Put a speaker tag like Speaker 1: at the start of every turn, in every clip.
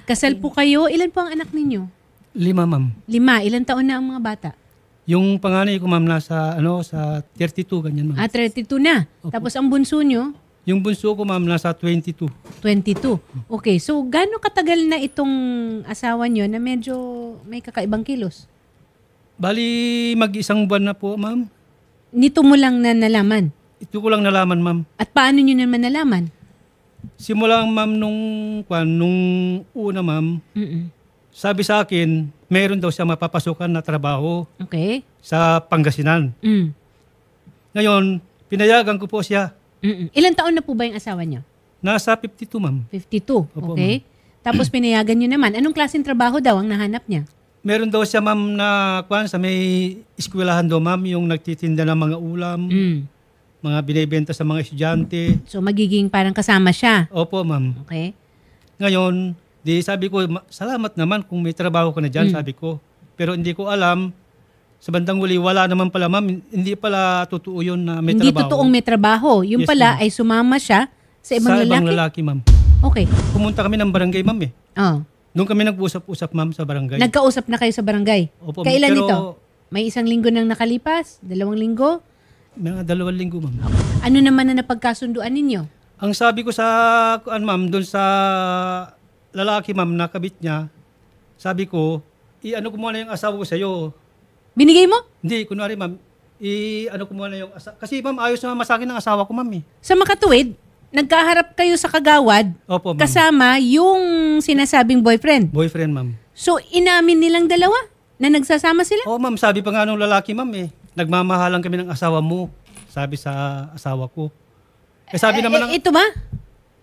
Speaker 1: Kasal po kayo. Ilan po ang anak ninyo?
Speaker 2: 5, ma'am.
Speaker 1: 5. Ilan taon na ang mga bata?
Speaker 2: Yung panganay ko, ma'am, nasa sa 32, ganyan, ma'am.
Speaker 1: 32 na.
Speaker 2: Opo.
Speaker 1: Tapos ang bunso nyo?
Speaker 2: Yung bunso ko, ma'am, nasa 22.
Speaker 1: 22. Okay, so gaano katagal na itong asawa nyo na medyo may kakaibang kilos?
Speaker 2: Bali, mag-isang buwan na po, ma'am.
Speaker 1: Nito mo lang na nalaman?
Speaker 2: Ito ko lang nalaman, ma'am.
Speaker 1: At paano nyo naman nalaman?
Speaker 2: Simula, ma'am, nung una, ma'am, sabi sa akin, meron daw siya mapapasukan na trabaho
Speaker 1: Okay.
Speaker 2: sa Pangasinan. Ngayon, pinayagan ko po siya.
Speaker 1: Ilan taon na po ba yung asawa nyo?
Speaker 2: Nasa 52, ma'am.
Speaker 1: 52.
Speaker 2: Opo,
Speaker 1: Okay. Tapos pinayagan nyo naman. Anong klaseng trabaho daw ang nahanap niya?
Speaker 2: Meron daw siya, ma'am, na sa may eskwelahan daw, ma'am, yung nagtitinda ng mga ulam, mga binibenta sa mga estudyante.
Speaker 1: So magiging parang kasama siya.
Speaker 2: Opo, ma'am.
Speaker 1: Okay.
Speaker 2: Ngayon, di sabi ko, salamat naman kung may trabaho ka na dyan, sabi ko. Pero hindi ko alam, sa bandang huli, wala naman pala, ma'am. Hindi pala totoo yun na may
Speaker 1: Hindi
Speaker 2: trabaho.
Speaker 1: totoong may trabaho. Yung
Speaker 2: Yes,
Speaker 1: pala
Speaker 2: ma'am.
Speaker 1: ay sumama siya sa ibang
Speaker 2: Sa ibang
Speaker 1: lalaki?
Speaker 2: lalaki, ma'am.
Speaker 1: Okay.
Speaker 2: Pumunta kami ng barangay, ma'am, eh.
Speaker 1: Oh.
Speaker 2: Doon kami nag-usap-usap, ma'am, sa barangay.
Speaker 1: Nagkausap na kayo sa barangay?
Speaker 2: Opo,
Speaker 1: Kailan
Speaker 2: pero-
Speaker 1: ito? May 1 linggo nang nakalipas? 2 linggo?
Speaker 2: Mga 2 linggo, ma'am.
Speaker 1: Ano naman na napagkasunduan ninyo?
Speaker 2: Ang sabi ko sa, ma'am, doon sa lalaki, ma'am, na kabit niya, sabi ko, i-ano ko muna yung asawa ko sa'yo.
Speaker 1: Binigay mo?
Speaker 2: Hindi, kunwari, ma'am, i-ano ko muna yung asawa. Kasi, ma'am, ayos naman sa akin ng asawa ko, ma'am, eh.
Speaker 1: Sa makatuwid, nagkaharap kayo sa kagawad
Speaker 2: Opo, ma'am.
Speaker 1: kasama yung sinasabing boyfriend.
Speaker 2: Boyfriend, ma'am.
Speaker 1: So, inamin nilang dalawa na nagsasama sila?
Speaker 2: Oo, ma'am, sabi pa nga nung lalaki, ma'am, eh, nagmamahalan kami ng asawa mo, sabi sa asawa ko. Eh, sabi naman ng...
Speaker 1: Ito ba?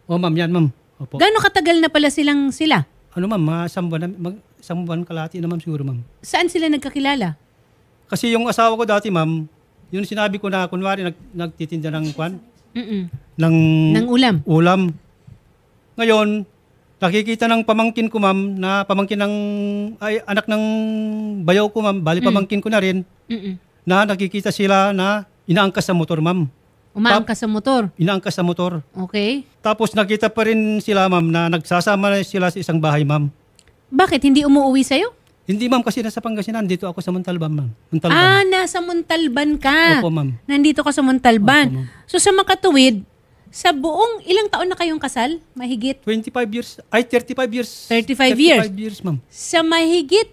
Speaker 2: Oh, ma'am, yan, ma'am. Opo.
Speaker 1: Gaano katagal na pala sila?
Speaker 2: Ano, ma'am, isang buwan kalahati naman siguro, ma'am.
Speaker 1: Saan sila nagkakilala?
Speaker 2: Kasi yung asawa ko dati, ma'am, yung sinabi ko na, kunwari, nagtitinda ng kwan,
Speaker 1: Ng ulam?
Speaker 2: ulam. Ngayon, nakikita ng pamangkin ko, ma'am, na pamangkin ng, anak ng bayaw ko, ma'am, bali pamangkin ko na rin, na nakikita sila na inaangkas sa motor, ma'am.
Speaker 1: Umaangkas sa motor?
Speaker 2: Inaangkas sa motor.
Speaker 1: Okay.
Speaker 2: Tapos nakita pa rin sila, ma'am, na nagsasama na sila sa isang bahay, ma'am.
Speaker 1: Bakit? Hindi umuwi sa'yo?
Speaker 2: Hindi, ma'am, kasi nasa Pangasinan. Dito ako sa Montalban, ma'am. Montalban.
Speaker 1: Ah, nasa Montalban ka.
Speaker 2: Opo, ma'am.
Speaker 1: Nandito ka sa Montalban.
Speaker 2: Opo, ma'am.
Speaker 1: So sa makatuwid, sa buong ilang taon na kayong kasal? Mahigit?
Speaker 2: 25 years. Ay, 35 years.
Speaker 1: 35 years.
Speaker 2: 35 years, ma'am.
Speaker 1: Sa mahigit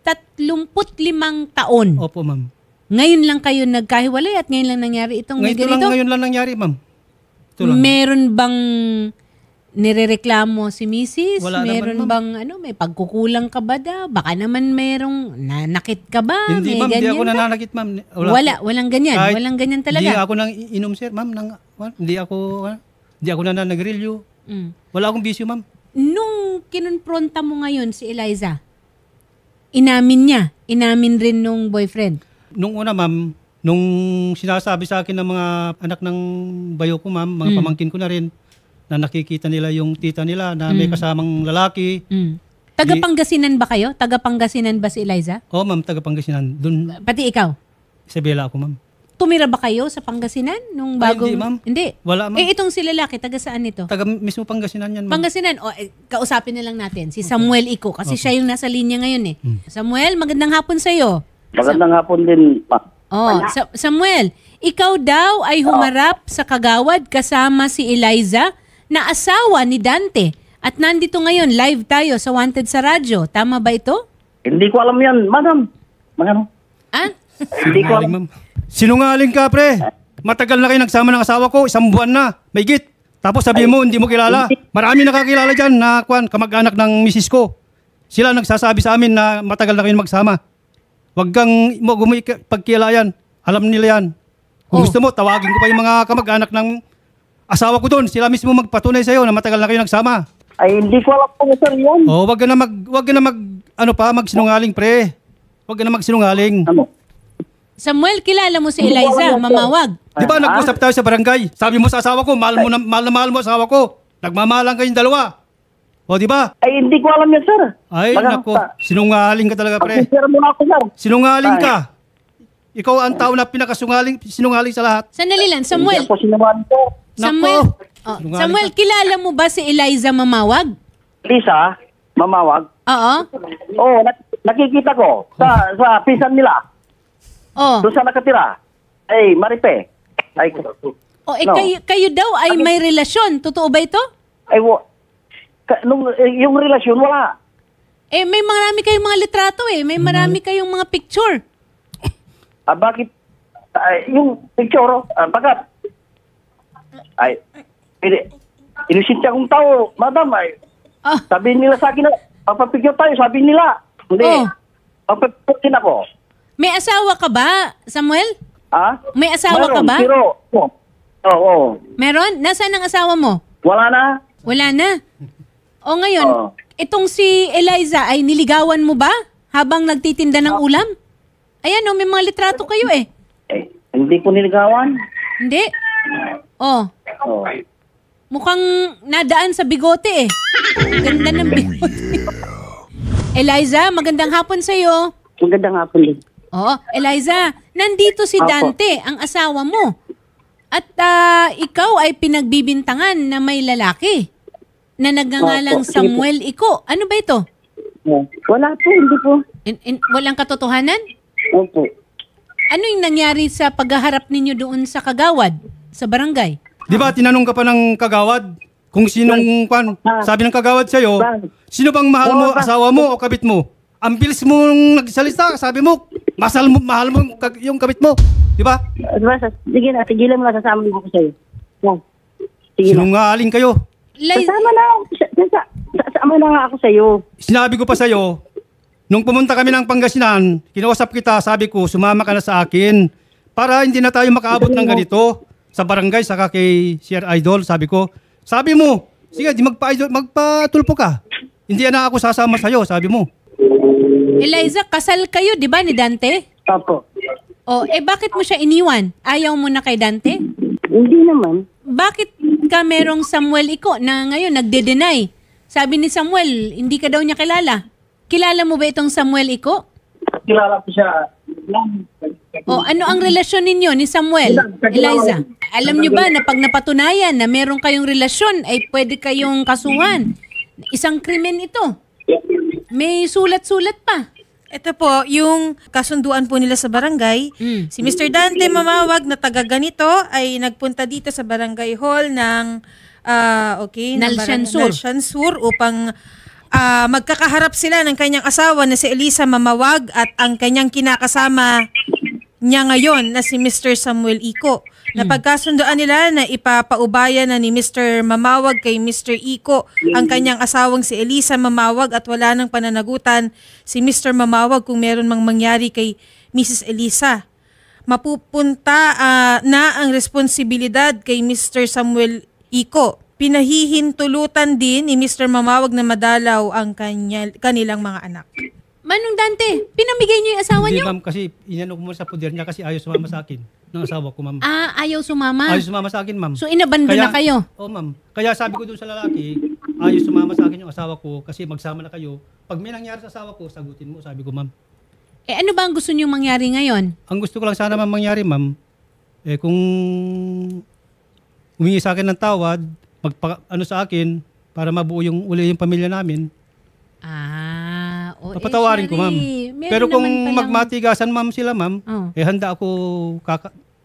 Speaker 1: 35 taon.
Speaker 2: Opo, ma'am.
Speaker 1: Ngayon lang kayo nagkahiwalay at ngayon lang nangyari itong
Speaker 2: Ngayon lang nangyari, ma'am. Ito lang.
Speaker 1: Meron bang nirereklamo si Mrs.?
Speaker 2: Wala
Speaker 1: Meron
Speaker 2: naman,
Speaker 1: bang may pagkukulang ka ba daw? Baka naman merong nanakit ka ba?
Speaker 2: Hindi,
Speaker 1: May
Speaker 2: ma'am. Hindi
Speaker 1: ganyan
Speaker 2: ako
Speaker 1: ba?
Speaker 2: nananakit, ma'am.
Speaker 1: Walang ganyan.
Speaker 2: Kahit
Speaker 1: Walang ganyan talaga.
Speaker 2: Hindi ako nang inom, sir, ma'am. Hindi ako nananagrilyo. Wala akong bisyo, ma'am.
Speaker 1: Nung kinonfronta mo ngayon si Eliza, inamin niya. Inamin rin nung boyfriend.
Speaker 2: Nung una, ma'am, nung sinasabi sa akin ng mga anak ng bayo ko, ma'am, mga pamangkin ko na rin, na nakikita nila yung tita nila na may kasamang lalaki.
Speaker 1: Taga Pangasinan ba kayo? Taga Pangasinan ba si Eliza?
Speaker 2: Oo, ma'am, taga Pangasinan. Doon,
Speaker 1: Pati ikaw?
Speaker 2: Isabela ako, ma'am.
Speaker 1: Tumira ba kayo sa Pangasinan nung bago?
Speaker 2: Ay, hindi, ma'am.
Speaker 1: Hindi.
Speaker 2: Wala, ma'am.
Speaker 1: Itong si lalaki, taga saan ito?
Speaker 2: Taga mismo Pangasinan yan, ma'am.
Speaker 1: Pangasinan. Kausapin na lang natin. Si Samuel Iko. Kasi siya yung nasa linya ngayon eh. Samuel, magandang hapon sa'yo.
Speaker 3: Magandang hapon din, pa.
Speaker 1: Samuel, ikaw daw ay humarap sa kagawad kasama si Eliza na asawa ni Dante. At nandito ngayon, live tayo sa Wanted sa Radyo. Tama ba ito?
Speaker 3: Hindi ko alam yan, madam.
Speaker 1: Ah?
Speaker 3: Hindi ko
Speaker 2: Sinungaling,
Speaker 3: alam.
Speaker 2: ma'am. Sinungaling ka, pre. Matagal na kayo nagsama ng asawa ko. 1 buwan na. May git. Tapos sabi mo, hindi mo kilala. Marami nakakilala dyan na kamag-anak ng misis ko. Sila nagsasabi sa amin na matagal na kayo magsama. Huwag kang pagkilayan. Alam nila yan. Kung gusto mo, tawagin ko pa yung mga kamag-anak ng asawa ko doon. Sila mismo magpatunay sa'yo na matagal na kayo nagsama.
Speaker 3: Ay, hindi ko alam po, sir, yan.
Speaker 2: Oh, wag ka na magsinungaling, pre. Wag ka na magsinungaling.
Speaker 3: Ano?
Speaker 1: Samuel, kilala mo si Eliza, mamawag.
Speaker 2: Di ba nag-usap tayo sa barangay? Sabi mo sa asawa ko, mahal na mahal mo asawa ko. Nagmamahalan kayong dalawa. O, di ba?
Speaker 3: Ay, hindi ko alam yan, sir.
Speaker 2: Ay, nako. Sinungaling ka talaga, pre.
Speaker 3: Pag-sir mo na ako, sir.
Speaker 2: Sinungaling ka. Ikaw ang tao na sinungaling sa lahat.
Speaker 1: Sandali lang, Samuel.
Speaker 3: Hindi ako sinungaling, sir.
Speaker 1: Samuel,
Speaker 2: Sinungaling
Speaker 1: Samuel, kilala mo ba si Eliza Mamawag?
Speaker 3: Lisa, Mamawag.
Speaker 1: Oo.
Speaker 3: Oo, nakikita ko sa pisan nila.
Speaker 1: Oh.
Speaker 3: Doon sa nakatira. Ay, Maripe. Ay,
Speaker 1: O,
Speaker 3: No.
Speaker 1: kayo daw ay may relasyon. Totoo ba ito?
Speaker 3: ay, yung relasyon, wala.
Speaker 1: May marami kayong mga litrato eh. May marami kayong mga picture.
Speaker 3: Bakit? Yung picture, bagat. Ay, inisintya kong tao, madam, ay,
Speaker 1: Oh.
Speaker 3: sabihin nila sa akin na, papapicture tayo, sabihin nila. Hindi.
Speaker 1: Oh.
Speaker 3: Papapicture ako.
Speaker 1: May asawa ka ba, Samuel?
Speaker 3: Ha?
Speaker 1: May asawa ka
Speaker 3: Meron,
Speaker 1: ba?
Speaker 3: Pero, oo.
Speaker 1: Meron? Nasaan ang asawa mo?
Speaker 3: Wala na.
Speaker 1: Wala na. O ngayon,
Speaker 3: Oo.
Speaker 1: itong si Eliza ay niligawan mo ba habang nagtitinda ng ulam? Ayan may mga litrato kayo eh.
Speaker 3: Hindi ko niligawan.
Speaker 1: Hindi? Oh,
Speaker 3: Oh.
Speaker 1: mukhang nadaan sa bigote eh. Ganda ng bigote. Eliza, magandang hapon sa'yo.
Speaker 3: Maganda nga po din.
Speaker 1: Oo, Eliza, nandito si
Speaker 3: Apo.
Speaker 1: Dante, ang asawa mo. At ikaw ay pinagbibintangan na may lalaki na nagngangalang
Speaker 3: Opo, sige po.
Speaker 1: Samuel Iko. Ano ba ito?
Speaker 3: Wala po, hindi po.
Speaker 1: Walang katotohanan?
Speaker 3: Opo.
Speaker 1: Ano yung nangyari sa paghaharap ninyo doon sa kagawad, sa barangay?
Speaker 2: Di ba, tinanong ka pa ng kagawad kung sinong, sabi ng kagawad sa'yo, sino bang mahal mo, asawa mo o kabit mo? Ang bilis mong nagsalita, sabi mo, mahal mo yung kabit mo. Di ba?
Speaker 3: Diba, sige na, tigilan mo na, sasama mo ko sa'yo. Sige na.
Speaker 2: Sinungaling kayo.
Speaker 3: Sasama na, sasama na nga ako sa'yo.
Speaker 2: Sinabi ko pa sa'yo, nung pumunta kami ng Pangasinan, kinausap kita, sabi ko, sumama ka na sa akin para hindi na tayo makaabot ng ganito sa barangay, saka kay Sir Idol, sabi ko. Sabi mo, sige, di magpatulpo ka. Hindi na ako sasama sa'yo, sabi mo.
Speaker 1: Eliza, kasal kayo, di ba, ni Dante?
Speaker 3: Opo.
Speaker 1: O, bakit mo siya iniwan? Ayaw mo na kay Dante?
Speaker 3: Hindi naman.
Speaker 1: Bakit ka merong Samuel Iko na ngayon nagde-deny? Sabi ni Samuel, hindi ka daw niya kilala. Kilala mo ba itong Samuel Iko?
Speaker 3: Kilala ko siya.
Speaker 1: O, ano ang relasyon ninyo ni Samuel, Eliza? Alam niyo ba na pag napatunayan na meron kayong relasyon, ay pwede kayong kasuhan? Isang krimen ito. May sulat-sulat pa.
Speaker 4: Ito po, yung kasunduan po nila sa barangay, si Mr. Dante Mamawag na taga ganito ay nagpunta dito sa barangay hall ng
Speaker 1: Nalsyan Sur.
Speaker 4: Nalsyan Sur upang magkakaharap sila ng kanyang asawa na si Elisa Mamawag at ang kanyang kinakasama niya ngayon na si Mr. Samuel Iko. Napagkasundoan nila na ipapaubaya na ni Mr. Mamawag kay Mr. Iko ang kanyang asawang si Elisa Mamawag at wala nang pananagutan si Mr. Mamawag kung meron mang mangyari kay Mrs. Elisa. Mapupunta na ang responsibilidad kay Mr. Samuel Iko. Pinahihintulutan din ni Mr. Mamawag na madalaw ang kanilang mga anak.
Speaker 1: Manong Dante, pinamigay niyo yung asawa
Speaker 2: Hindi
Speaker 1: niyo?
Speaker 2: ma'am, kasi inano ko muna sa poder niya kasi ayaw sumama sa akin ng asawa ko, ma'am.
Speaker 1: Ayaw sumama.
Speaker 2: Ayaw sumama sa akin, ma'am.
Speaker 1: So inabando na kayo?
Speaker 2: Oo, ma'am. Kaya sabi ko dun sa lalaki, ayaw sumama sa akin yung asawa ko kasi magsama na kayo. Pag may nangyari sa asawa ko, sagutin mo, sabi ko, ma'am.
Speaker 1: Ano ba ang gusto niyo mangyari ngayon?
Speaker 2: Ang gusto ko lang sana ma'am mangyari, ma'am, kung humingi sa akin ng tawad, ano sa akin, para mabuo yung uli yung pamilya namin, papatawarin ko, ma'am. Pero kung magmatigasan, ma'am, sila, ma'am, handa ako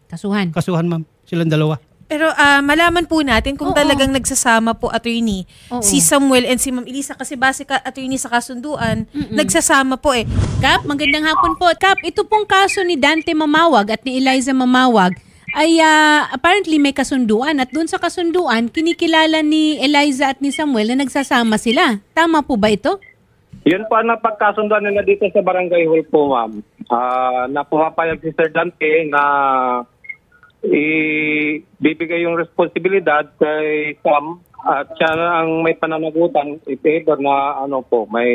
Speaker 2: kasuhan, ma'am. Silang dalawa.
Speaker 4: Pero malaman po natin kung talagang nagsasama po, attorney, si Samuel and si Ma'am Elisa kasi base attorney sa kasunduan, nagsasama po eh.
Speaker 1: Kap, magandang hapon po. Kap, ito pong kaso ni Dante Mamawag at ni Eliza Mamawag ay apparently may kasunduan at doon sa kasunduan, kinikilala ni Eliza at ni Samuel na nagsasama sila. Tama po ba ito?
Speaker 5: Yun po ang napagkasunduan nila dito sa barangay hall po, ma'am. Napumapayag si Sir Dante na ibibigay yung responsibilidad kay Sam at siya na ang may pananagutan if ever na may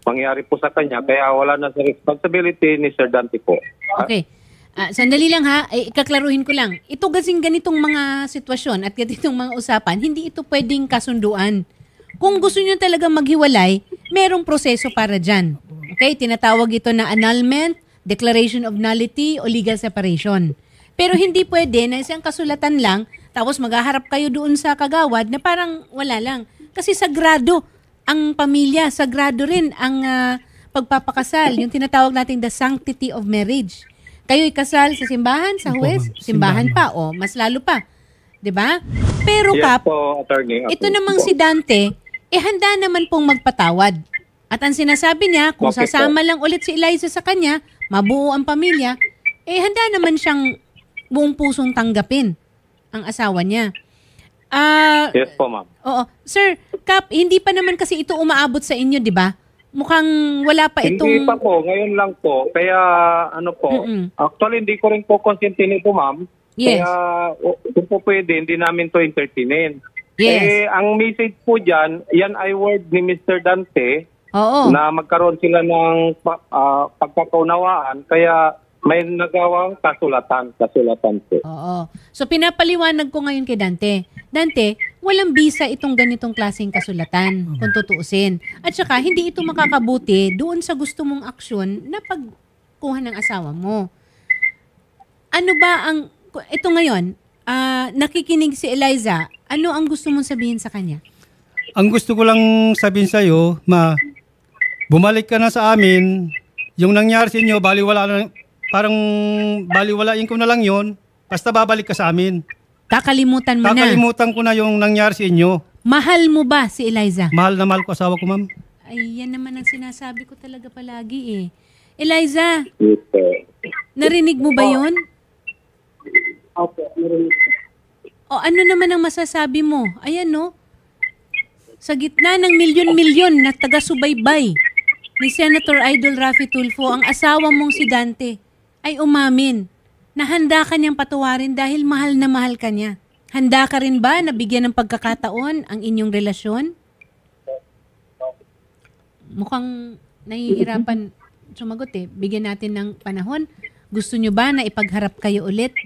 Speaker 5: mangyari po sa kanya. Kaya wala na sa responsibility ni Sir Dante po.
Speaker 1: Okay. Sandali lang ha, ikaklaruhin ko lang. Ito kasing ganitong mga sitwasyon at ganitong mga usapan, hindi ito pwedeng kasunduan. Kung gusto nyo talaga maghiwalay, merong proseso para dyan. Okay? Tinatawag ito na annulment, declaration of nullity, o legal separation. Pero hindi pwede na isang kasulatan lang, tapos maghaharap kayo doon sa kagawad na parang wala lang. Kasi sagrado ang pamilya, sagrado rin ang pagpapakasal, yung tinatawag natin the sanctity of marriage. Kayo'y kasal sa simbahan, sa
Speaker 2: Opo,
Speaker 1: huwes,
Speaker 2: ma'am.
Speaker 1: simbahan
Speaker 2: Simbahan.
Speaker 1: pa, o mas lalo pa. 'Di ba? Pero
Speaker 5: Yes
Speaker 1: Kap,
Speaker 5: po, attorney.
Speaker 1: ito namang si Dante, handa naman pong magpatawad. At ang sinasabi niya, kung
Speaker 5: Okay po.
Speaker 1: sasama lang ulit si Eliza sa kanya, mabuo ang pamilya, handa naman siyang buong pusong tanggapin ang asawa niya.
Speaker 5: Yes po, ma'am.
Speaker 1: Oo. Sir, Kap, hindi pa naman kasi ito umaabot sa inyo, di ba? Mukhang wala pa itong...
Speaker 5: Hindi pa po, ngayon lang po. Kaya ano po,
Speaker 1: Mm-mm.
Speaker 5: actually hindi ko rin po consente nito, ma'am.
Speaker 1: Yes.
Speaker 5: Kaya kung po pwede, hindi namin to entertainin.
Speaker 1: Yes.
Speaker 5: Ang message po dyan, yan ay word ni Mr. Dante
Speaker 1: Oo.
Speaker 5: na magkaroon sila ng pagkakaunawaan. Kaya may nagawang kasulatan po.
Speaker 1: Oo. So, pinapaliwanag ko ngayon kay Dante. Dante, walang bisa itong ganitong klaseng kasulatan, kung tutuusin. At saka, hindi ito makakabuti doon sa gusto mong aksyon na pagkuha ng asawa mo. Ano ba ang... Ito ngayon, nakikinig si Eliza, ano ang gusto mong sabihin sa kanya?
Speaker 2: Ang gusto ko lang sabihin sa'yo, bumalik ka na sa amin. Yung nangyari sa inyo, parang baliwalain ko na lang yon. Basta babalik ka sa amin.
Speaker 1: Kakalimutan mo na.
Speaker 2: Kakalimutan ko na yung nangyari sa inyo.
Speaker 1: Mahal mo ba si Eliza?
Speaker 2: Mahal na mahal ko asawa ko, ma'am.
Speaker 1: Ay, yan naman ang sinasabi ko talaga palagi eh. Eliza, narinig mo ba yun? O ano naman ang masasabi mo? Ayan no, sa gitna ng milyon-milyon na taga-subaybay ni Senator Idol Raffy Tulfo, ang asawa mong si Dante ay umamin na handa ka niyang patawarin dahil mahal na mahal ka niya. Handa ka rin ba na bigyan ng pagkakataon ang inyong relasyon? Mukhang nahihirapan sumagot eh. Bigyan natin ng panahon. Gusto nyo ba na ipagharap kayo ulit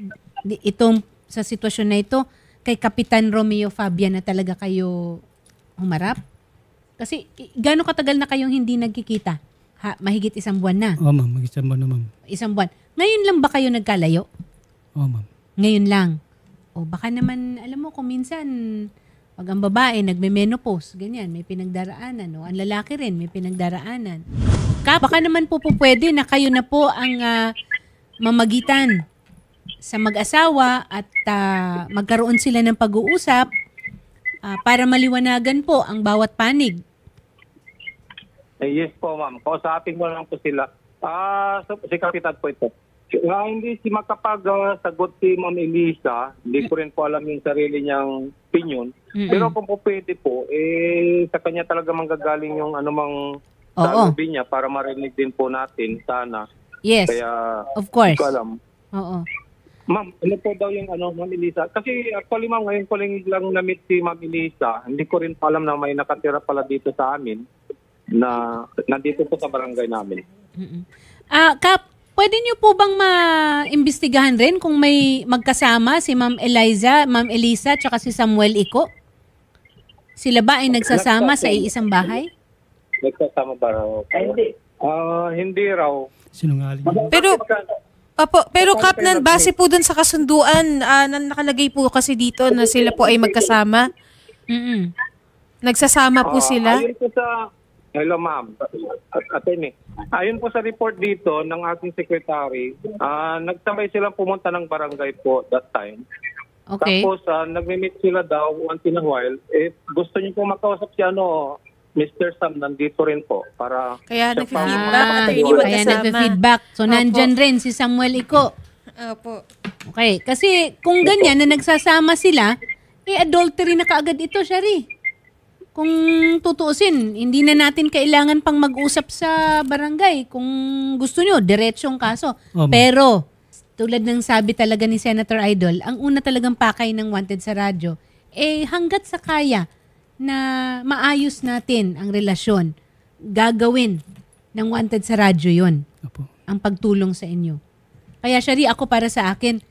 Speaker 1: itong sa sitwasyon na ito kay Kapitan Romeo Fabian na talaga kayo humarap? Kasi gaano katagal na kayong hindi nagkikita? Mahigit 1 buwan na.
Speaker 2: Oo, ma'am. Mag-isang buwan na, ma'am.
Speaker 1: 1 buwan. Ngayon lang ba kayo nagkalayo?
Speaker 2: Oo, ma'am.
Speaker 1: Ngayon lang. O baka naman, alam mo, kung minsan, pag ang babae nagme-menopause, ganyan, may pinagdaraanan. O ang lalaki rin, may pinagdaraanan. Baka naman po pwede na kayo na po ang mamagitan sa mag-asawa at magkaroon sila ng pag-uusap para maliwanagan po ang bawat panig.
Speaker 5: Yes po, ma'am. Kausapin mo lang po sila. Si Kapitan po ito. Hindi si makapag-sagot si Ma'am Elisa. Hindi ko rin po alam yung sarili niyang opinion. Pero kung po pwede po, sa kanya talaga manggagaling yung anumang sabi niya para marinig din po natin sana.
Speaker 1: Yes,
Speaker 5: kaya,
Speaker 1: of course.
Speaker 5: Hindi ko alam.
Speaker 1: Oo.
Speaker 5: Ma'am, ano po daw yung Ma'am Elisa? Kasi actually ma'am, ngayon ko lang na-meet si Ma'am Elisa. Hindi ko rin pa alam na may nakatira pala dito sa amin na nandito po sa barangay namin.
Speaker 1: Kap, pwede niyo po bang maimbestigahan rin kung may magkasama si Ma'am Elisa tsaka si Samuel Iko? Sila ba ay nagsasama sa iisang bahay?
Speaker 5: Nagsasama ba raw? Hindi. Hindi raw.
Speaker 2: Sinungaling.
Speaker 4: Pero Kapnan, base po dun sa kasunduan, nakalagay po kasi dito na sila po ay magkasama. Nagsasama po sila.
Speaker 5: Ayun po sa... Hello ma'am. Attorney. Ayun po sa report dito ng ating secretary, nagsabay silang pumunta ng barangay po that time.
Speaker 1: Okay.
Speaker 5: Tapos nagme-meet sila daw once in a while. Gusto niyo po makausap si Mr. Sam nandito rin po para...
Speaker 4: Kaya
Speaker 5: siya
Speaker 4: nag-feedback.
Speaker 1: Kaya nag-feedback. So, nandyan rin si Samuel Iko.
Speaker 4: Opo.
Speaker 1: Okay. Kasi kung ganyan na nagsasama sila, adultery na kaagad ito, Shari. Kung tutuusin, hindi na natin kailangan pang mag-usap sa barangay. Kung gusto nyo, diretsyong kaso. Pero, tulad ng sabi talaga ni Senator Idol, ang una talagang pakay ng Wanted sa radyo, hanggat sa kaya na maayos natin ang relasyon, gagawin ng Wanted sa radyo yon. Ang pagtulong sa inyo. Kaya Shari, ako para sa akin,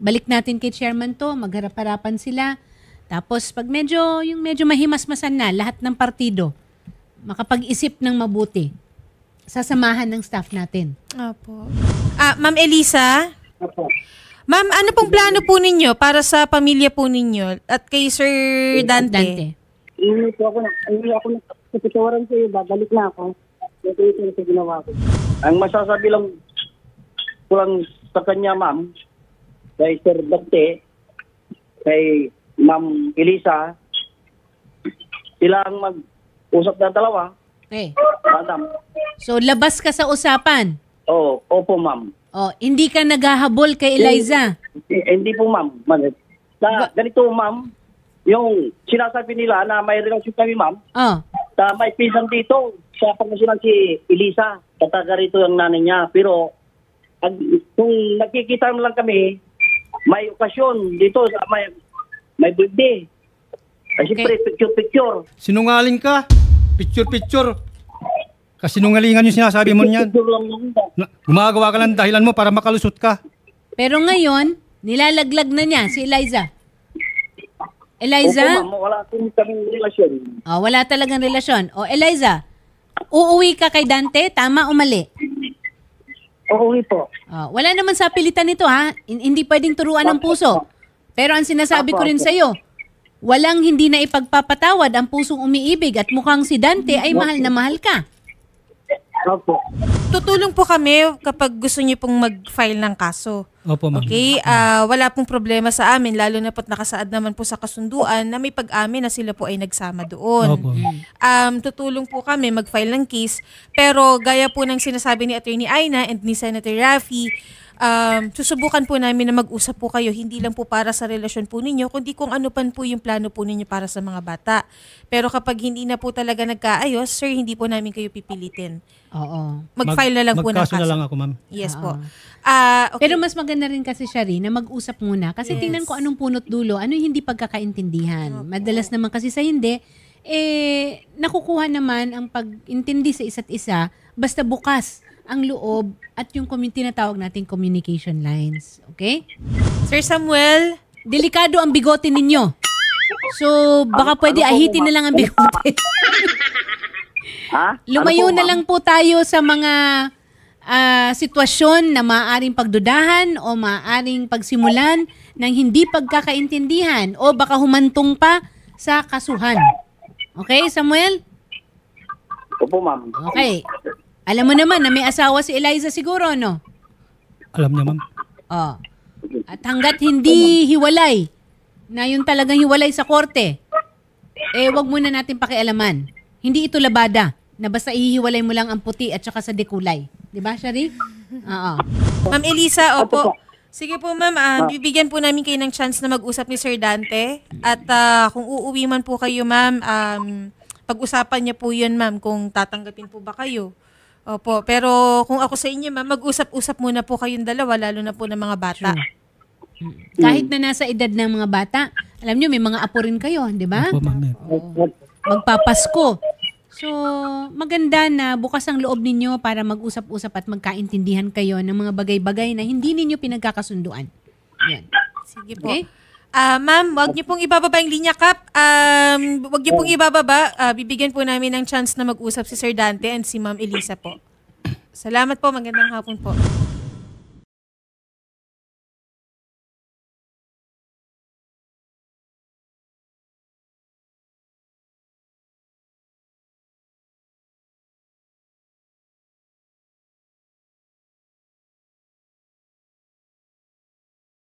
Speaker 1: balik natin kay chairman to, magharap-harapan sila. Tapos pag medyo mahimasmasan na lahat ng partido, makapag-isip ng mabuti, sasamahan ng staff natin.
Speaker 4: Opo. Ma'am Elisa? Opo. Ma'am, ano pong plano po ninyo para sa pamilya po ninyo at kay Sir Dante?
Speaker 3: pagkatawaran sa'yo, babalik na ako. Ito yung sa ginawa ko. Ang masasabi lang ko lang sa kanya, ma'am, kay Sir Dante, kay Ma'am Elisa, sila ang mag-usap na dalawa.
Speaker 1: Okay.
Speaker 3: Madam.
Speaker 1: So, labas ka sa usapan.
Speaker 3: Opo, ma'am.
Speaker 1: Hindi ka naghahabol kay Eliza.
Speaker 3: Hindi po, ma'am. Ganito, ma'am, yung sinasabi nila na may relasyon kami, ma'am, may pinsan dito sa pangasinan si Elisa. Tataga rito yung nanay niya. Pero, kung nakikita mo lang kami, may okasyon dito, may birthday. Siyempre, picture-picture.
Speaker 2: Sinungaling ka. Picture-picture. Kasinungalingan yung sinasabi mo niyan.
Speaker 3: Picture lang lang.
Speaker 2: Gumagawa ka lang dahilan mo para makalusot ka.
Speaker 1: Pero ngayon, nilalaglag na niya si Eliza. Eliza?
Speaker 3: Opo, ma'am, wala akong kaming relasyon.
Speaker 1: Wala talagang relasyon. Eliza, uuwi ka kay Dante, tama o mali?
Speaker 3: Uuwi po.
Speaker 1: Wala naman sa pilitan nito ha. Hindi pwedeng turuan ng puso. Pero ang sinasabi ko rin sa'yo, walang hindi na ipagpapatawad ang pusong umiibig at mukhang si Dante ay mahal na mahal ka.
Speaker 3: Opo.
Speaker 4: Tutulong po kami kapag gusto niyo pong mag-file ng kaso.
Speaker 2: Opo, ma'am.
Speaker 4: Okay? Wala pong problema sa amin, lalo na po't nakasaad naman po sa kasunduan na may pag-amin na sila po ay nagsama doon.
Speaker 2: Opo.
Speaker 4: Tutulong po kami mag-file ng case, pero gaya po ng sinasabi ni Attorney Aina and ni Senator Raffy, susubukan po namin na mag-usap po kayo, hindi lang po para sa relasyon po ninyo, kundi kung ano pan po yung plano po ninyo para sa mga bata. Pero kapag hindi na po talaga nagkaayos, sir, hindi po namin kayo pipilitin.
Speaker 1: Oo.
Speaker 4: Mag-file na lang po ng
Speaker 2: Magkaso
Speaker 4: kaso.
Speaker 2: na lang ako, ma'am.
Speaker 4: Yes po. Okay.
Speaker 1: Pero mas maganda rin kasi siya rin na mag-usap muna. Kasi tingnan ko anong punot dulo, ano yung hindi pagkakaintindihan. Madalas naman kasi sa hindi, nakukuha naman ang pag-intindi sa isa't isa, basta bukas ang loob at yung tinatawag nating communication lines. Okay?
Speaker 4: Sir Samuel,
Speaker 1: Delikado ang bigote ninyo. So, baka pwede ahitin na lang ang bigote. Lumayo na lang po tayo sa mga sitwasyon na maaaring pagdudahan o maaaring pagsimulan ng hindi pagkakaintindihan o baka humantong pa sa kasuhan. Okay, Samuel?
Speaker 3: Opo, ma'am.
Speaker 1: Okay. Alam mo naman na may asawa si Eliza siguro, no?
Speaker 2: Alam niya, ma'am.
Speaker 1: At hanggat hindi hiwalay, na yun talagang hiwalay sa korte, wag muna natin pakialaman. Hindi ito labada, na basta ihiwalay mo lang ang puti at saka sa dekulay. Di ba, Shari? Oo.
Speaker 4: Ma'am Elisa, opo. Sige po, ma'am. Bibigyan po namin kayo ng chance na mag-usap ni Sir Dante. At kung uuwi man po kayo, ma'am, pag-usapan niya po yun, ma'am, kung tatanggapin po ba kayo. Opo. Pero kung ako sa inyo, ma'am, mag-usap-usap muna po kayong dalawa, lalo na po ng mga bata.
Speaker 1: Kahit na nasa edad ng mga bata, alam nyo, may mga apo rin kayo, di ba?
Speaker 2: Opo, ma'am.
Speaker 1: Magpapasko. So, maganda na bukas ang loob ninyo para mag-usap-usap at magkaintindihan kayo ng mga bagay-bagay na hindi ninyo pinagkakasunduan. Yan.
Speaker 4: Sige po.
Speaker 1: Okay?
Speaker 4: Ma'am, wag niyo pong ibababa yung linya, Kap. Wag niyo pong ibababa. Bibigyan po namin ng chance na mag-usap si Sir Dante and si Ma'am Elisa po. Salamat po. Magandang hapon po.